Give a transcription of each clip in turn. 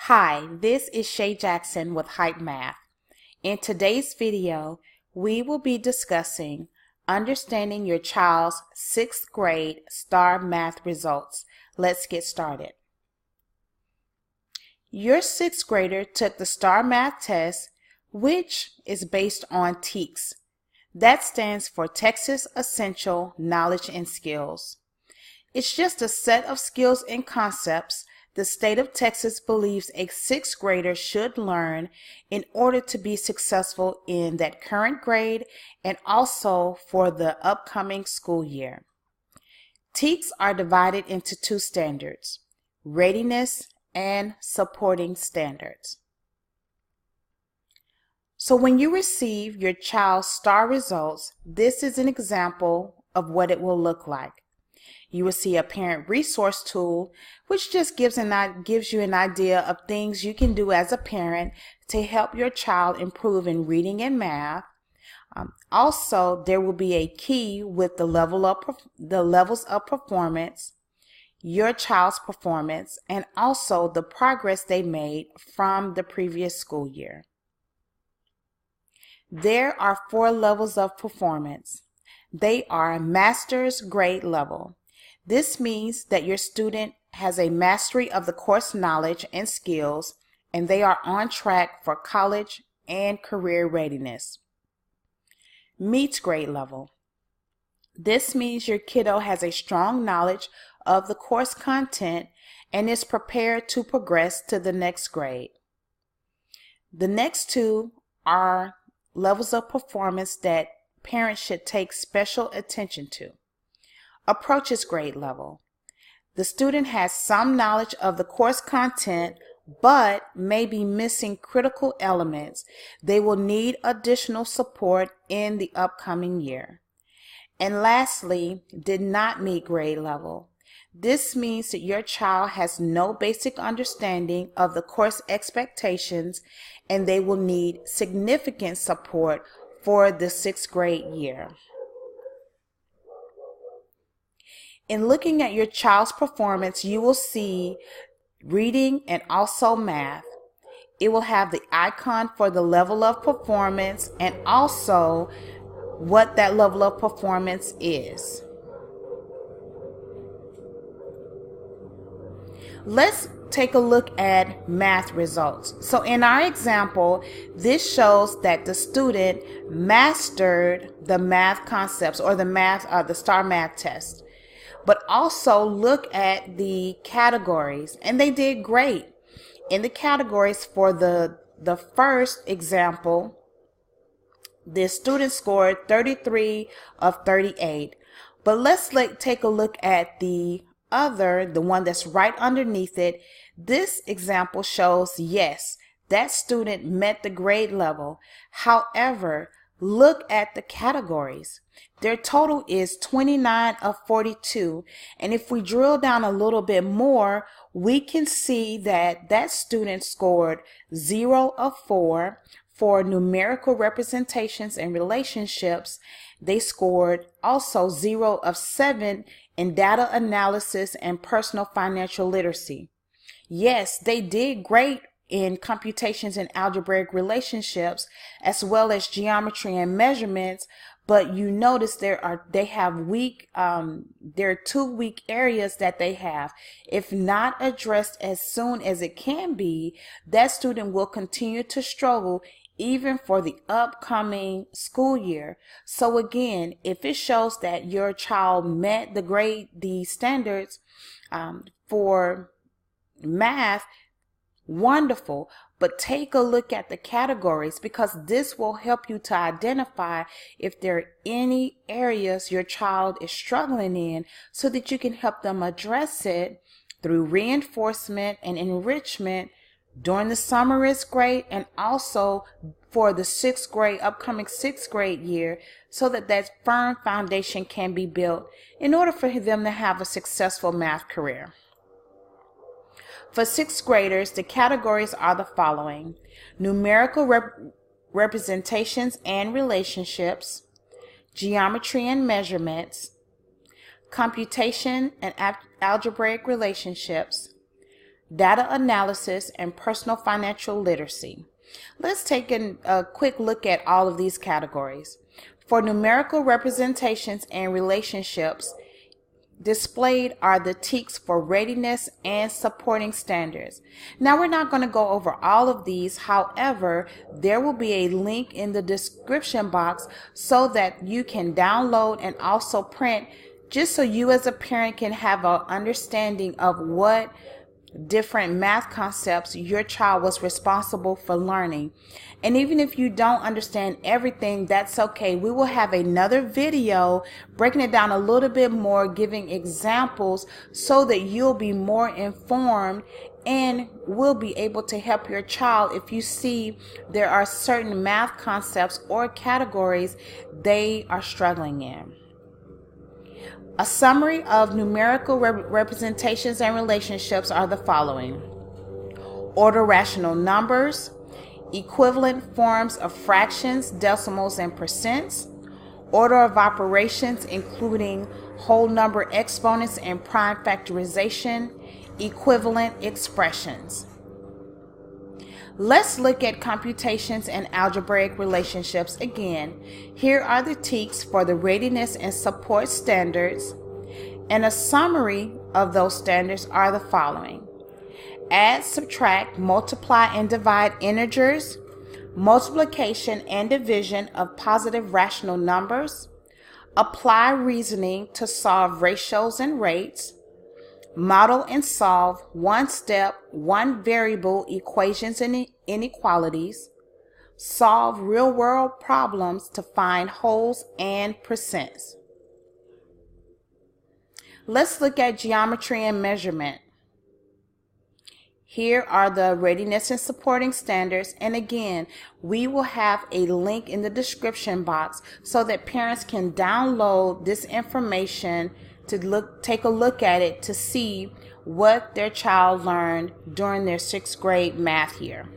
Hi, this is Shay Jackson with Hype Math. In today's video, we will be discussing understanding your child's 6th grade STAAR Math results. Let's get started. Your 6th grader took the STAAR Math Test, which is based on TEKS. That stands for Texas Essential Knowledge and Skills. It's just a set of skills and concepts the state of Texas believes a 6th grader should learn in order to be successful in that current grade and also for the upcoming school year. TEKS are divided into two standards, Readiness and Supporting Standards. So when you receive your child's STAAR results, this is an example of what it will look like. You will see a parent resource tool, which just gives you an idea of things you can do as a parent to help your child improve in reading and math. Also, there will be a key with the levels of performance, your child's performance, and also the progress they made from the previous school year. There are 4 levels of performance. They are master's grade level. This means that your student has a mastery of the course knowledge and skills, and they are on track for college and career readiness. Meets grade level. This means your kiddo has a strong knowledge of the course content and is prepared to progress to the next grade. The next two are levels of performance that parents should take special attention to. Approaches grade level. The student has some knowledge of the course content but may be missing critical elements. They will need additional support in the upcoming year. And lastly, did not meet grade level. This means that your child has no basic understanding of the course expectations and they will need significant support for the 6th grade year. In looking at your child's performance, you will see reading and also math. It will have the icon for the level of performance and also what that level of performance is. Let's take a look at math results. So in our example, this shows that the student mastered the math concepts or the STAAR Math Test. But also look at the categories, and they did great. In the categories for the first example, the student scored 33 of 38. But let's take a look at the one that's right underneath it. This example shows, yes, that student met the grade level. However, look at the categories. Their total is 29 of 42. And if we drill down a little bit more, we can see that that student scored 0 of 4 for numerical representations and relationships. They scored also 0 of 7 in data analysis and personal financial literacy. Yes, they did great in computations and algebraic relationships, as well as geometry and measurements, but you notice there are 2 weak areas that they have. If not addressed as soon as it can be, that student will continue to struggle even for the upcoming school year. So again, if it shows that your child met the standards for math, wonderful, but take a look at the categories because this will help you to identify if there are any areas your child is struggling in so that you can help them address it through reinforcement and enrichment during the summer is great and also for the upcoming 6th grade year so that that firm foundation can be built in order for them to have a successful math career. For 6th graders, the categories are the following: numerical representations and relationships, geometry and measurements, computation and algebraic relationships, data analysis, and personal financial literacy. Let's take a quick look at all of these categories. For numerical representations and relationships, displayed are the TEKS for readiness and supporting standards. Now we're not going to go over all of these. However, there will be a link in the description box so that you can download and also print, just so you as a parent can have an understanding of what different math concepts your child was responsible for learning. And even if you don't understand everything, that's okay. We will have another video breaking it down a little bit more, giving examples so that you'll be more informed and will be able to help your child if you see there are certain math concepts or categories they are struggling in. A summary of numerical representations and relationships are the following: order rational numbers, equivalent forms of fractions, decimals, and percents, order of operations including whole number exponents and prime factorization, equivalent expressions. Let's look at computations and algebraic relationships again. Here are the TEKS for the readiness and support standards, and a summary of those standards are the following: add, subtract, multiply, and divide integers, multiplication and division of positive rational numbers, apply reasoning to solve ratios and rates, model and solve one-step, one-variable equations and inequalities, solve real-world problems to find wholes and percents. Let's look at geometry and measurement. Here are the readiness and supporting standards, and again, we will have a link in the description box so that parents can download this information to take a look at it to see what their child learned during their 6th grade math year.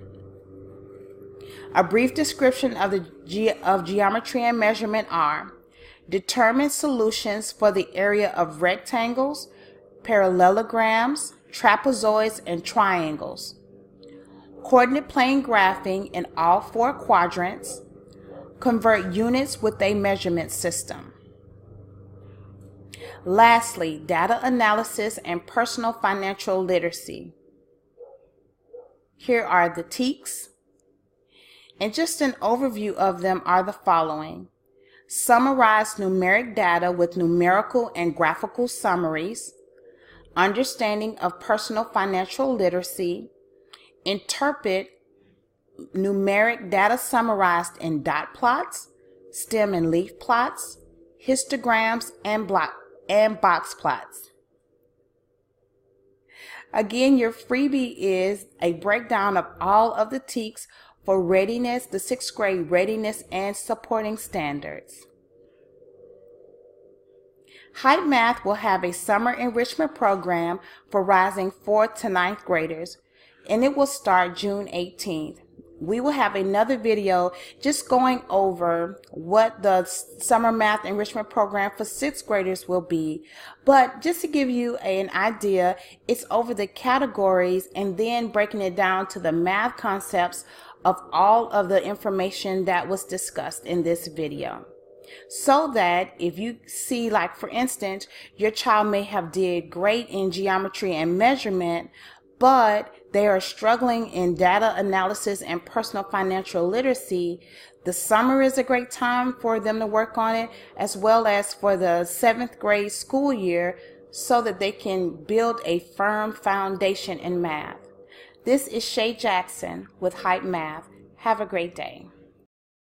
A brief description of geometry and measurement are: determine solutions for the area of rectangles, parallelograms, trapezoids, and triangles, coordinate plane graphing in all 4 quadrants, convert units with a measurement system. Lastly, data analysis and personal financial literacy. Here are the TEKS, and just an overview of them are the following: summarize numeric data with numerical and graphical summaries, understanding of personal financial literacy, interpret numeric data summarized in dot plots, stem and leaf plots, histograms, and box plots. Again, your freebie is a breakdown of all of the TEKS for readiness, the 6th grade readiness and supporting standards. Height Math will have a summer enrichment program for rising 4th to 9th graders, and it will start June 18th. We will have another video just going over what the summer math enrichment program for 6th graders will be. But just to give you an idea, it's over the categories and then breaking it down to the math concepts of all of the information that was discussed in this video. So that if you see, like for instance, your child may have did great in geometry and measurement, but they are struggling in data analysis and personal financial literacy, the summer is a great time for them to work on it, as well as for the 7th grade school year, so that they can build a firm foundation in math. This is Shay Jackson with Hype Math. Have a great day.